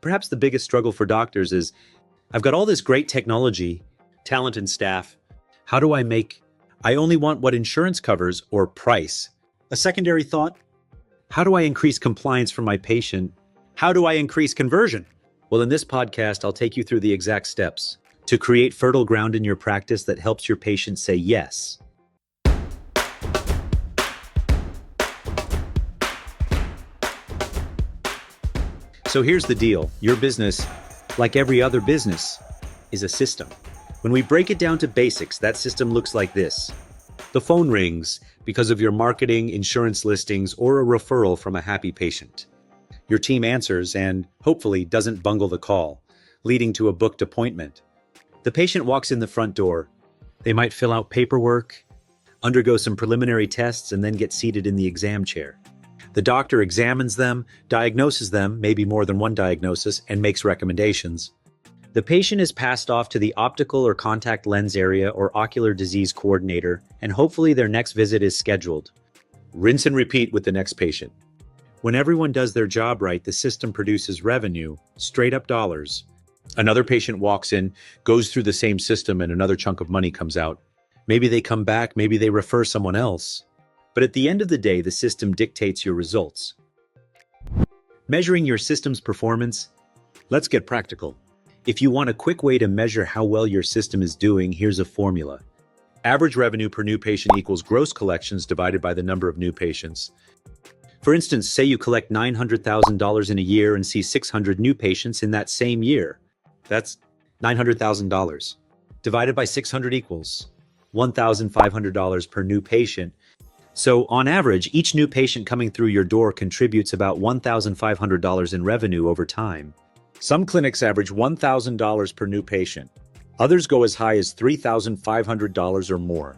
Perhaps the biggest struggle for doctors is I've got all this great technology, talent, and staff. How do I make? I only want what insurance covers or price. A secondary thought, how do I increase compliance for my patient? How do I increase conversion? Well, in this podcast, I'll take you through the exact steps to create fertile ground in your practice that helps your patient say yes. So here's the deal. Your business, like every other business, is a system. When we break it down to basics, that system looks like this. The phone rings because of your marketing, insurance listings, or a referral from a happy patient. Your team answers and, hopefully, doesn't bungle the call, leading to a booked appointment. The patient walks in the front door. They might fill out paperwork, undergo some preliminary tests, and then get seated in the exam chair. The doctor examines them, diagnoses them, maybe more than one diagnosis, and makes recommendations. The patient is passed off to the optical or contact lens area or ocular disease coordinator, and hopefully their next visit is scheduled. Rinse and repeat with the next patient. When everyone does their job right, the system produces revenue, straight up dollars. Another patient walks in, goes through the same system, and another chunk of money comes out. Maybe they come back, maybe they refer someone else. But at the end of the day, the system dictates your results. Measuring your system's performance? Let's get practical. If you want a quick way to measure how well your system is doing, here's a formula. Average revenue per new patient equals gross collections divided by the number of new patients. For instance, say you collect $900,000 in a year and see 600 new patients in that same year. That's $900,000. Divided by 600 equals $1,500 per new patient. So, on average, each new patient coming through your door contributes about $1,500 in revenue over time. Some clinics average $1,000 per new patient. Others go as high as $3,500 or more.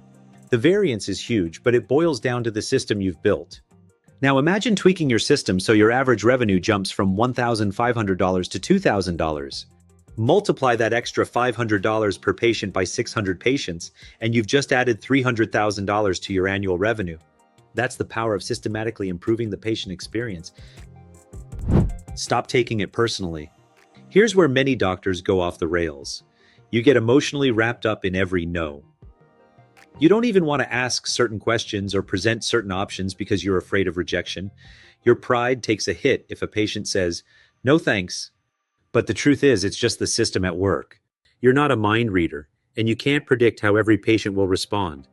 The variance is huge, but it boils down to the system you've built. Now imagine tweaking your system so your average revenue jumps from $1,500 to $2,000. Multiply that extra $500 per patient by 600 patients, and you've just added $300,000 to your annual revenue. That's the power of systematically improving the patient experience. Stop taking it personally. Here's where many doctors go off the rails. You get emotionally wrapped up in every no. You don't even want to ask certain questions or present certain options because you're afraid of rejection. Your pride takes a hit if a patient says, "No thanks." But the truth is, it's just the system at work. You're not a mind reader, and you can't predict how every patient will respond.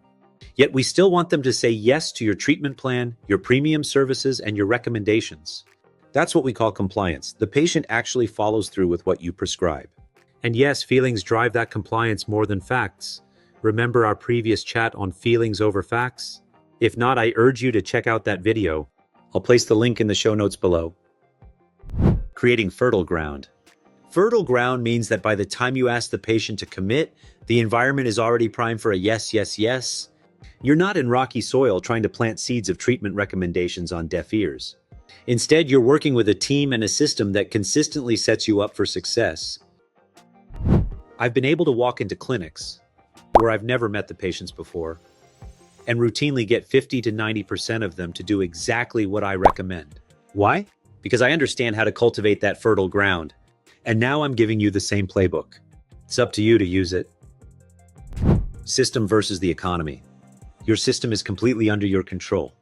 Yet we still want them to say yes to your treatment plan, your premium services, and your recommendations. That's what we call compliance. The patient actually follows through with what you prescribe. And yes, feelings drive that compliance more than facts. Remember our previous chat on feelings over facts? If not, I urge you to check out that video. I'll place the link in the show notes below. Creating fertile ground. Fertile ground means that by the time you ask the patient to commit, the environment is already primed for a yes, yes, yes. You're not in rocky soil trying to plant seeds of treatment recommendations on deaf ears. Instead, you're working with a team and a system that consistently sets you up for success. I've been able to walk into clinics where I've never met the patients before and routinely get 50 to 90% of them to do exactly what I recommend. Why? Because I understand how to cultivate that fertile ground. And now I'm giving you the same playbook. It's up to you to use it. System versus the economy. Your system is completely under your control.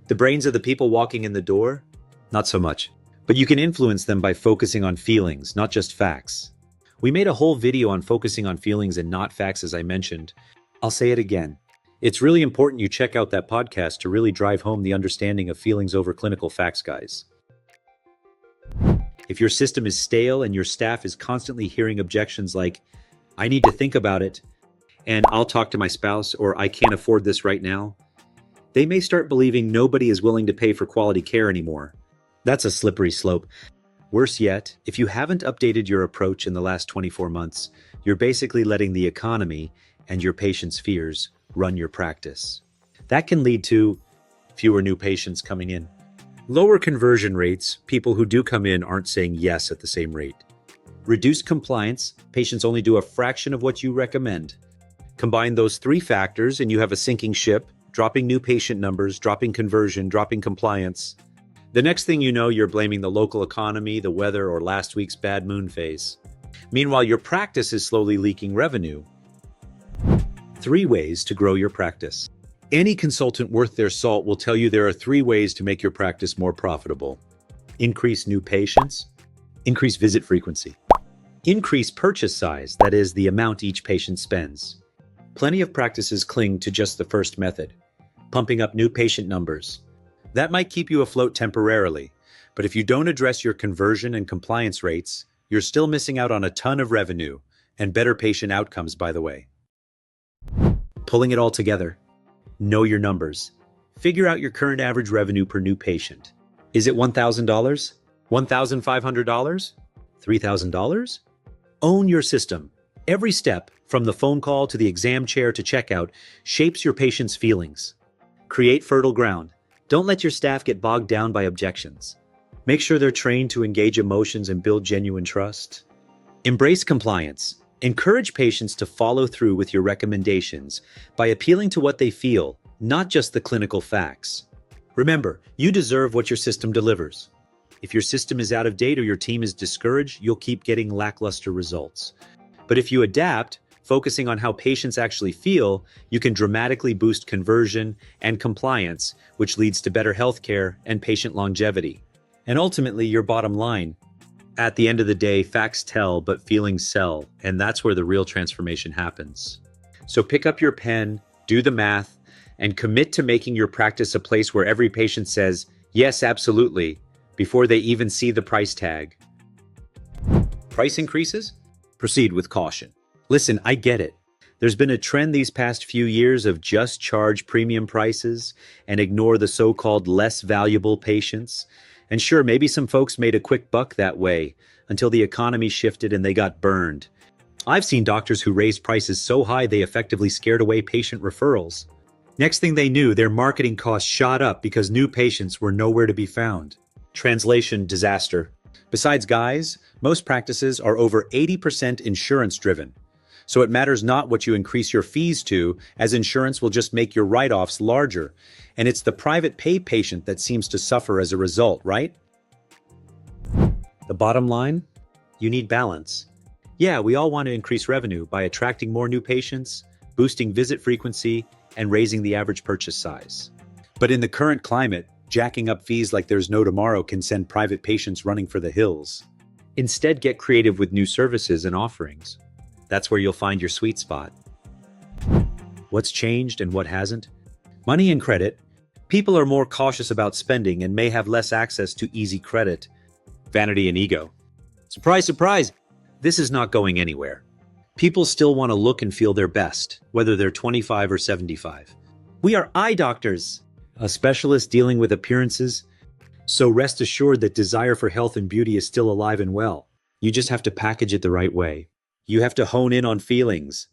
The brains of the people walking in the door? Not so much. But you can influence them by focusing on feelings, not just facts. We made a whole video on focusing on feelings and not facts, as I mentioned. I'll say it again. It's really important you check out that podcast to really drive home the understanding of feelings over clinical facts, guys. If your system is stale and your staff is constantly hearing objections like, "I need to think about it," and "I'll talk to my spouse," or "I can't afford this right now," they may start believing nobody is willing to pay for quality care anymore. That's a slippery slope. Worse yet, if you haven't updated your approach in the last 24 months, you're basically letting the economy and your patients' fears run your practice. That can lead to fewer new patients coming in. Lower conversion rates, people who do come in aren't saying yes at the same rate. Reduced compliance, patients only do a fraction of what you recommend. Combine those three factors and you have a sinking ship, dropping new patient numbers, dropping conversion, dropping compliance. The next thing you know, you're blaming the local economy, the weather, or last week's bad moon phase. Meanwhile, your practice is slowly leaking revenue. 3 ways to grow your practice. Any consultant worth their salt will tell you there are 3 ways to make your practice more profitable. Increase new patients, increase visit frequency, increase purchase size, that is, the amount each patient spends. Plenty of practices cling to just the first method, pumping up new patient numbers. That might keep you afloat temporarily, but if you don't address your conversion and compliance rates, you're still missing out on a ton of revenue and better patient outcomes, by the way. Pulling it all together. Know your numbers. Figure out your current average revenue per new patient. Is it $1,000? $1,500? $3,000? Own your system. Every step, from the phone call to the exam chair to checkout, shapes your patient's feelings. Create fertile ground. Don't let your staff get bogged down by objections. Make sure they're trained to engage emotions and build genuine trust. Embrace compliance. Encourage patients to follow through with your recommendations by appealing to what they feel, not just the clinical facts. Remember, you deserve what your system delivers. If your system is out of date or your team is discouraged, you'll keep getting lackluster results. But if you adapt, focusing on how patients actually feel, you can dramatically boost conversion and compliance, which leads to better healthcare and patient longevity. And ultimately, your bottom line. At the end of the day, facts tell, but feelings sell, and that's where the real transformation happens. So pick up your pen, do the math, and commit to making your practice a place where every patient says, yes, absolutely, before they even see the price tag. Price increases? Proceed with caution. Listen, I get it. There's been a trend these past few years of just charge premium prices and ignore the so-called less valuable patients. And sure, maybe some folks made a quick buck that way until the economy shifted and they got burned. I've seen doctors who raised prices so high they effectively scared away patient referrals. Next thing they knew, their marketing costs shot up because new patients were nowhere to be found. Translation: disaster. Besides, guys, most practices are over 80% insurance-driven. So it matters not what you increase your fees to, as insurance will just make your write-offs larger. And it's the private pay patient that seems to suffer as a result, right? The bottom line? You need balance. Yeah, we all want to increase revenue by attracting more new patients, boosting visit frequency, and raising the average purchase size. But in the current climate, jacking up fees like there's no tomorrow can send private patients running for the hills. Instead, get creative with new services and offerings. That's where you'll find your sweet spot. What's changed and what hasn't? Money and credit. People are more cautious about spending and may have less access to easy credit. Vanity and ego. Surprise, surprise! This is not going anywhere. People still want to look and feel their best, whether they're 25 or 75. We are eye doctors, a specialist dealing with appearances. So rest assured that desire for health and beauty is still alive and well. You just have to package it the right way. You have to hone in on feelings.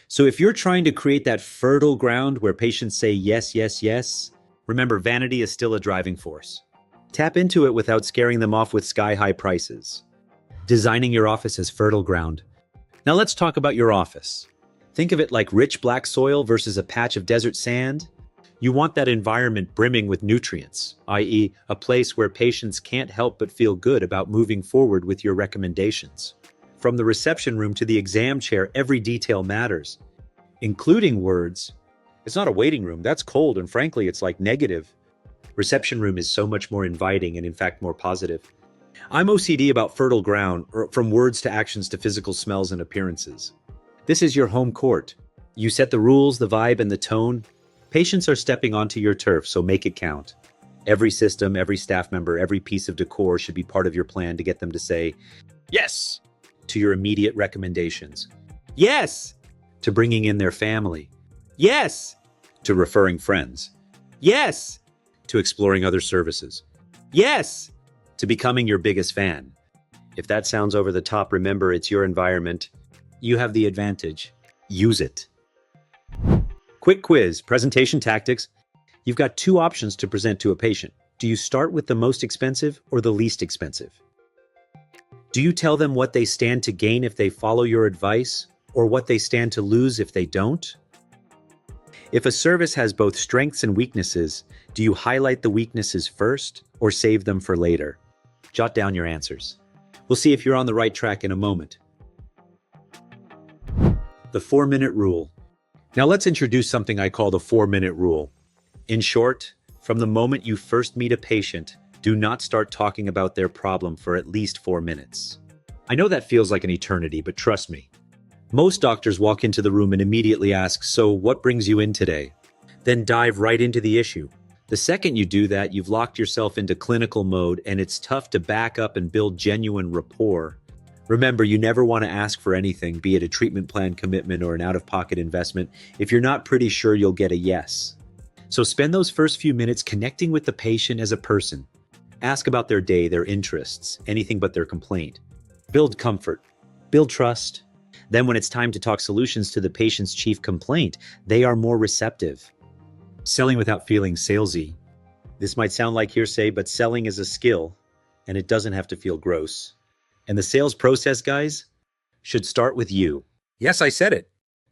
So if you're trying to create that fertile ground where patients say yes, yes, yes, remember, vanity is still a driving force. Tap into it without scaring them off with sky-high prices. Designing your office as fertile ground. Now let's talk about your office. Think of it like rich black soil versus a patch of desert sand. You want that environment brimming with nutrients, i.e., a place where patients can't help but feel good about moving forward with your recommendations. From the reception room to the exam chair, every detail matters, including words. It's not a waiting room, that's cold, and frankly, it's like negative. Reception room is so much more inviting and in fact more positive. I'm OCD about fertile ground, from words to actions to physical smells and appearances. This is your home court. You set the rules, the vibe, and the tone. Patients are stepping onto your turf, so make it count. Every system, every staff member, every piece of decor should be part of your plan to get them to say yes to your immediate recommendations. Yes to bringing in their family. Yes to referring friends. Yes to exploring other services. Yes to becoming your biggest fan. If that sounds over the top, remember, it's your environment. You have the advantage. Use it. Quick quiz, presentation tactics. You've got 2 options to present to a patient. Do you start with the most expensive or the least expensive? Do you tell them what they stand to gain if they follow your advice, or what they stand to lose if they don't? If a service has both strengths and weaknesses, do you highlight the weaknesses first or save them for later? Jot down your answers. We'll see if you're on the right track in a moment. The 4-minute rule. Now let's introduce something I call the 4-minute rule. In short, from the moment you first meet a patient, do not start talking about their problem for at least 4 minutes. I know that feels like an eternity, but trust me. Most doctors walk into the room and immediately ask, "So what brings you in today?" Then dive right into the issue. The second you do that, you've locked yourself into clinical mode, and it's tough to back up and build genuine rapport. Remember, you never want to ask for anything, be it a treatment plan commitment or an out-of-pocket investment, if you're not pretty sure you'll get a yes. So spend those first few minutes connecting with the patient as a person. Ask about their day, their interests, anything but their complaint. Build comfort, build trust. Then when it's time to talk solutions to the patient's chief complaint, they are more receptive. Selling without feeling salesy. This might sound like hearsay, but selling is a skill, and it doesn't have to feel gross. And the sales process, guys, should start with you. Yes, I said it.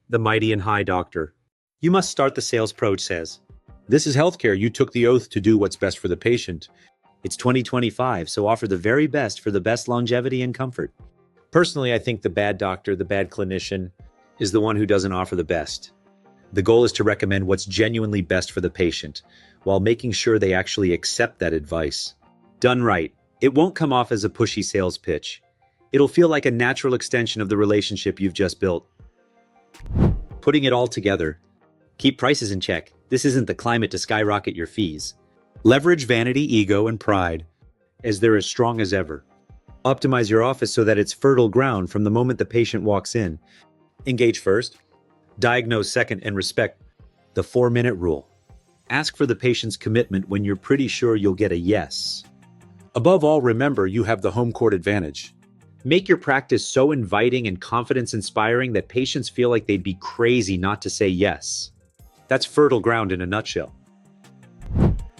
The mighty and high doctor. You must start the sales process. This is healthcare. You took the oath to do what's best for the patient. It's 2025, so offer the very best for the best longevity and comfort. Personally, I think the bad doctor, the bad clinician, is the one who doesn't offer the best. The goal is to recommend what's genuinely best for the patient, while making sure they actually accept that advice. Done right, it won't come off as a pushy sales pitch. It'll feel like a natural extension of the relationship you've just built. Putting it all together. Keep prices in check. This isn't the climate to skyrocket your fees. Leverage vanity, ego, and pride, as they're as strong as ever. Optimize your office so that it's fertile ground from the moment the patient walks in. Engage first, diagnose second, and respect the 4-minute rule. Ask for the patient's commitment when you're pretty sure you'll get a yes. Above all, remember you have the home court advantage. Make your practice so inviting and confidence-inspiring that patients feel like they'd be crazy not to say yes. That's fertile ground in a nutshell.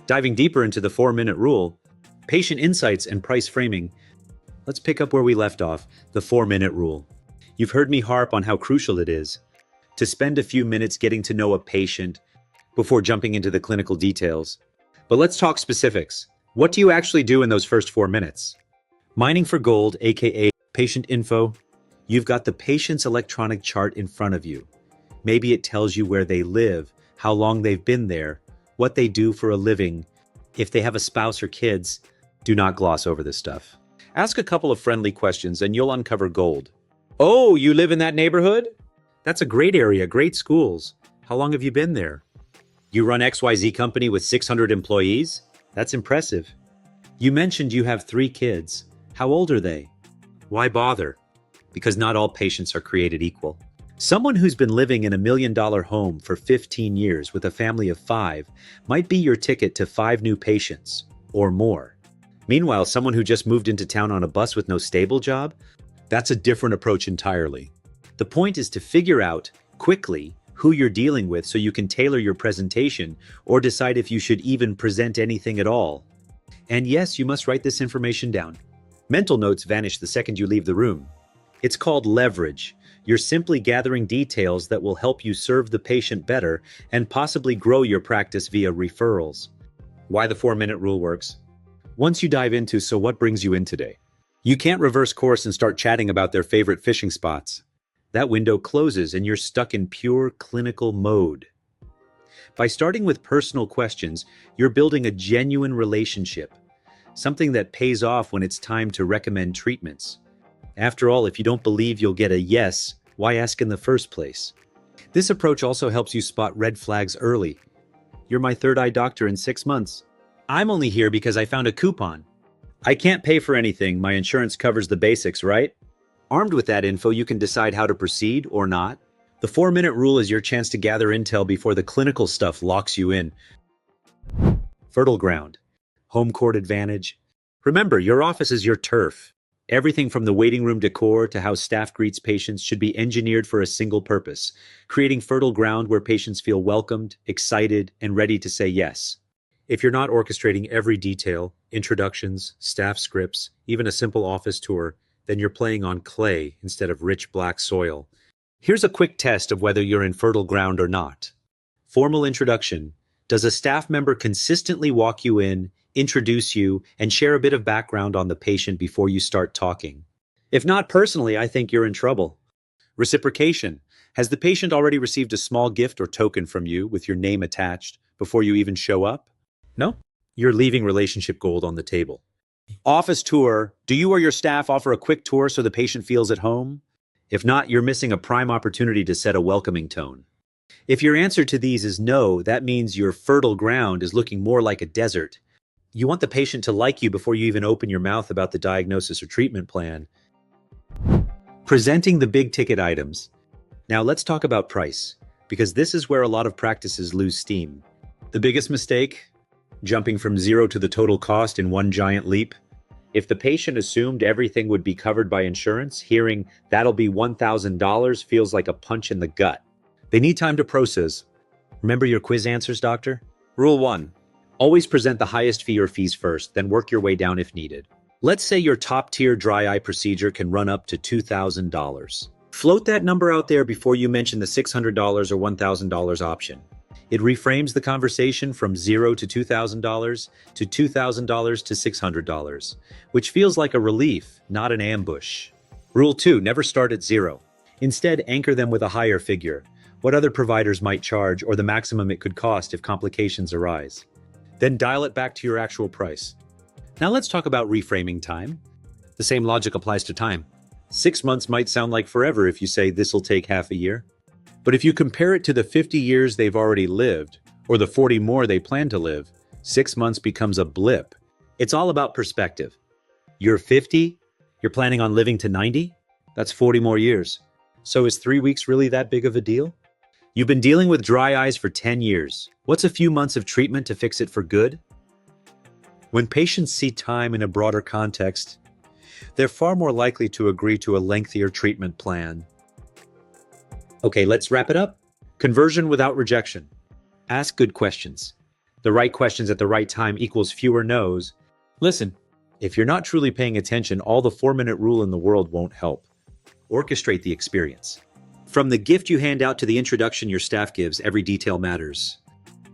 Diving deeper into the 4-minute rule, patient insights and price framing, let's pick up where we left off, the 4-minute rule. You've heard me harp on how crucial it is to spend a few minutes getting to know a patient before jumping into the clinical details. But let's talk specifics. What do you actually do in those first 4 minutes? Mining for gold, aka patient info. You've got the patient's electronic chart in front of you. Maybe it tells you where they live, how long they've been there, what they do for a living. If they have a spouse or kids, do not gloss over this stuff. Ask a couple of friendly questions and you'll uncover gold. Oh, you live in that neighborhood? That's a great area, great schools. How long have you been there? You run XYZ company with 600 employees? That's impressive. You mentioned you have 3 kids. How old are they? Why bother? Because not all patients are created equal. Someone who's been living in a $1 million home for 15 years with a family of 5 might be your ticket to 5 new patients, or more. Meanwhile, someone who just moved into town on a bus with no stable job, that's a different approach entirely. The point is to figure out, quickly, who you're dealing with so you can tailor your presentation or decide if you should even present anything at all. And yes, you must write this information down. Mental notes vanish the second you leave the room. It's called leverage. You're simply gathering details that will help you serve the patient better and possibly grow your practice via referrals. Why the 4-minute rule works? Once you dive into so what brings you in today, you can't reverse course and start chatting about their favorite fishing spots. That window closes and you're stuck in pure clinical mode. By starting with personal questions, you're building a genuine relationship, something that pays off when it's time to recommend treatments. After all, if you don't believe you'll get a yes, why ask in the first place? This approach also helps you spot red flags early. You're my third eye doctor in 6 months. I'm only here because I found a coupon. I can't pay for anything. My insurance covers the basics, right? Armed with that info, you can decide how to proceed or not. The 4-minute rule is your chance to gather intel before the clinical stuff locks you in. Fertile ground. Home court advantage. Remember, your office is your turf. Everything from the waiting room decor to how staff greets patients should be engineered for a single purpose, creating fertile ground where patients feel welcomed, excited, and ready to say yes. If you're not orchestrating every detail, introductions, staff scripts, even a simple office tour, then you're playing on clay instead of rich black soil. Here's a quick test of whether you're in fertile ground or not. Formal introduction. Does a staff member consistently walk you in, introduce you, and share a bit of background on the patient before you start talking. If not personally, I think you're in trouble. Reciprocation. Has the patient already received a small gift or token from you with your name attached before you even show up? No? You're leaving relationship gold on the table. Office tour. Do you or your staff offer a quick tour so the patient feels at home? If not, you're missing a prime opportunity to set a welcoming tone. If your answer to these is no, that means your fertile ground is looking more like a desert. You want the patient to like you before you even open your mouth about the diagnosis or treatment plan. Presenting the big ticket items. Now let's talk about price, because this is where a lot of practices lose steam. The biggest mistake? Jumping from zero to the total cost in one giant leap. If the patient assumed everything would be covered by insurance, hearing that'll be $1,000 feels like a punch in the gut. They need time to process. Remember your quiz answers, doctor? Rule 1. Always present the highest fee or fees first, then work your way down if needed. Let's say your top-tier dry eye procedure can run up to $2,000. Float that number out there before you mention the $600 or $1,000 option. It reframes the conversation from $0 to $2,000 to $2,000 to $600, which feels like a relief, not an ambush. Rule 2, never start at zero. Instead, anchor them with a higher figure, what other providers might charge or the maximum it could cost if complications arise. Then dial it back to your actual price. Now let's talk about reframing time. The same logic applies to time. 6 months might sound like forever if you say this'll take half a year. But if you compare it to the 50 years they've already lived, or the 40 more they plan to live, 6 months becomes a blip. It's all about perspective. You're 50, you're planning on living to 90? That's 40 more years. So is 3 weeks really that big of a deal? You've been dealing with dry eyes for 10 years. What's a few months of treatment to fix it for good? When patients see time in a broader context, they're far more likely to agree to a lengthier treatment plan. Okay, let's wrap it up. Conversion without rejection. Ask good questions. The right questions at the right time equals fewer no's. Listen, if you're not truly paying attention, all the 4-minute rule in the world won't help. Orchestrate the experience. From the gift you hand out to the introduction your staff gives, every detail matters.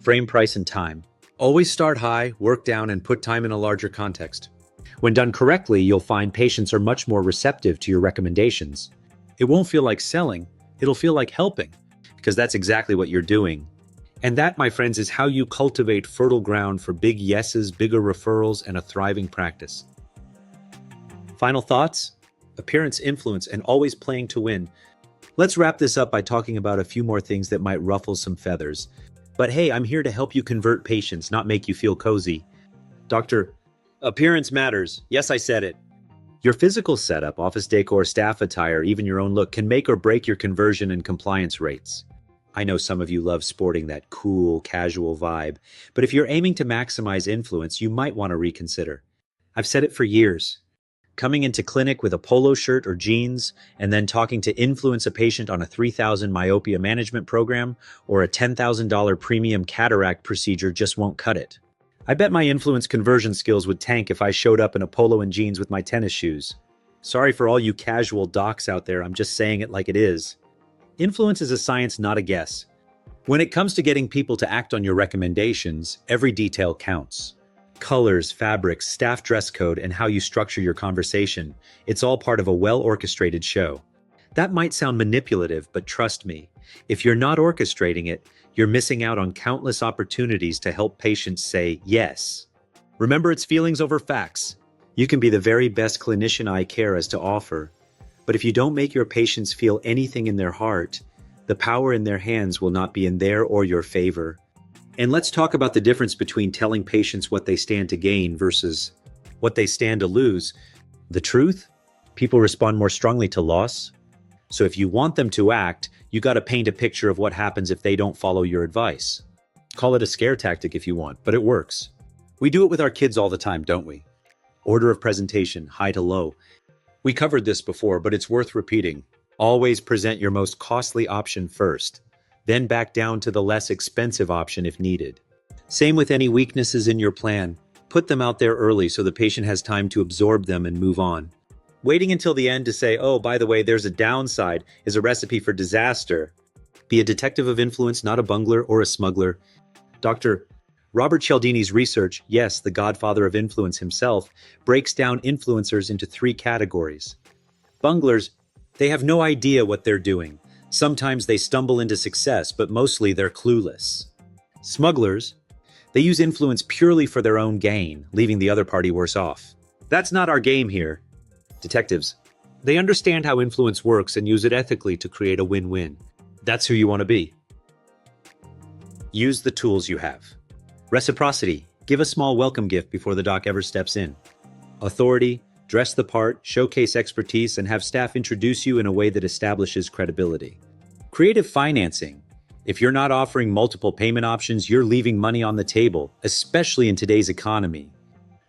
Frame price and time. Always start high, work down, and put time in a larger context. When done correctly, you'll find patients are much more receptive to your recommendations. It won't feel like selling, it'll feel like helping, because that's exactly what you're doing. And that, my friends, is how you cultivate fertile ground for big yeses, bigger referrals, and a thriving practice. Final thoughts? Appearance, influence, and always playing to win. Let's wrap this up by talking about a few more things that might ruffle some feathers. But hey, I'm here to help you convert patients, not make you feel cozy. Doctor, appearance matters. Yes, I said it. Your physical setup, office decor, staff attire, even your own look can make or break your conversion and compliance rates. I know some of you love sporting that cool, casual vibe, but if you're aiming to maximize influence, you might want to reconsider. I've said it for years. Coming into clinic with a polo shirt or jeans, and then talking to influence a patient on a $3,000 myopia management program or a $10,000 premium cataract procedure just won't cut it. I bet my influence conversion skills would tank if I showed up in a polo and jeans with my tennis shoes. Sorry for all you casual docs out there, I'm just saying it like it is. Influence is a science, not a guess. When it comes to getting people to act on your recommendations, every detail counts. Colors, fabrics, staff dress code, and how you structure your conversation, it's all part of a well-orchestrated show. That might sound manipulative, but trust me, if you're not orchestrating it, you're missing out on countless opportunities to help patients say yes. Remember, it's feelings over facts. You can be the very best clinician eye care has to offer, but if you don't make your patients feel anything in their heart, the power in their hands will not be in their or your favor. And let's talk about the difference between telling patients what they stand to gain versus what they stand to lose. The truth? People respond more strongly to loss. So if you want them to act, you got to paint a picture of what happens if they don't follow your advice. Call it a scare tactic if you want, but it works. We do it with our kids all the time, don't we? Order of presentation, high to low. We covered this before, but it's worth repeating. Always present your most costly option first, then back down to the less expensive option if needed. Same with any weaknesses in your plan. Put them out there early so the patient has time to absorb them and move on. Waiting until the end to say, oh, by the way, there's a downside, is a recipe for disaster. Be a detective of influence, not a bungler or a smuggler. Doctor, Robert Cialdini's research, yes, the godfather of influence himself, breaks down influencers into three categories. Bunglers, they have no idea what they're doing. Sometimes they stumble into success, but mostly they're clueless. Smugglers, they use influence purely for their own gain, leaving the other party worse off. That's not our game here. Detectives, they understand how influence works and use it ethically to create a win-win. That's who you want to be. Use the tools you have. Reciprocity, give a small welcome gift before the doc ever steps in. Authority, dress the part, showcase expertise, and have staff introduce you in a way that establishes credibility. Creative financing. If you're not offering multiple payment options, you're leaving money on the table, especially in today's economy.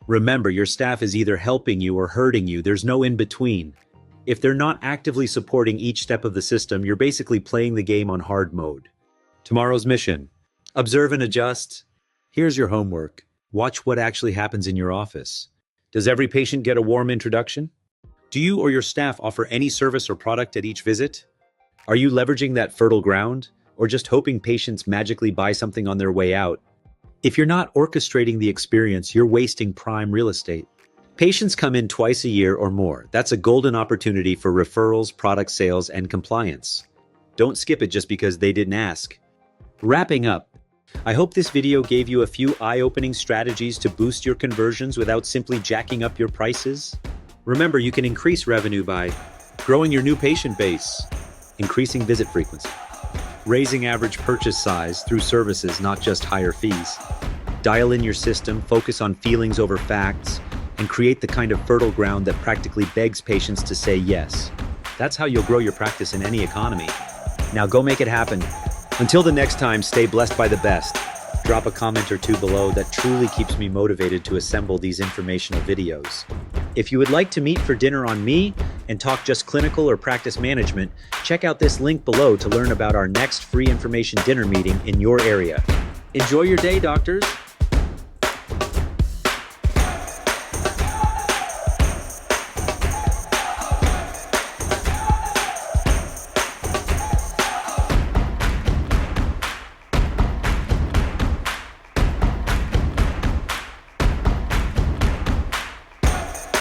Remember, your staff is either helping you or hurting you. There's no in between. If they're not actively supporting each step of the system, you're basically playing the game on hard mode. Tomorrow's mission. Observe and adjust. Here's your homework. Watch what actually happens in your office. Does every patient get a warm introduction? Do you or your staff offer any service or product at each visit? Are you leveraging that fertile ground, or just hoping patients magically buy something on their way out? If you're not orchestrating the experience, you're wasting prime real estate. Patients come in twice a year or more. That's a golden opportunity for referrals, product sales, and compliance. Don't skip it just because they didn't ask. Wrapping up, I hope this video gave you a few eye-opening strategies to boost your conversions without simply jacking up your prices. Remember, you can increase revenue by growing your new patient base, increasing visit frequency, raising average purchase size through services, not just higher fees. Dial in your system, focus on feelings over facts, and create the kind of fertile ground that practically begs patients to say yes. That's how you'll grow your practice in any economy. Now go make it happen. Until the next time, stay blessed by the best. Drop a comment or two below. That truly keeps me motivated to assemble these informational videos. If you would like to meet for dinner on me and talk just clinical or practice management, check out this link below to learn about our next free information dinner meeting in your area. Enjoy your day, doctors.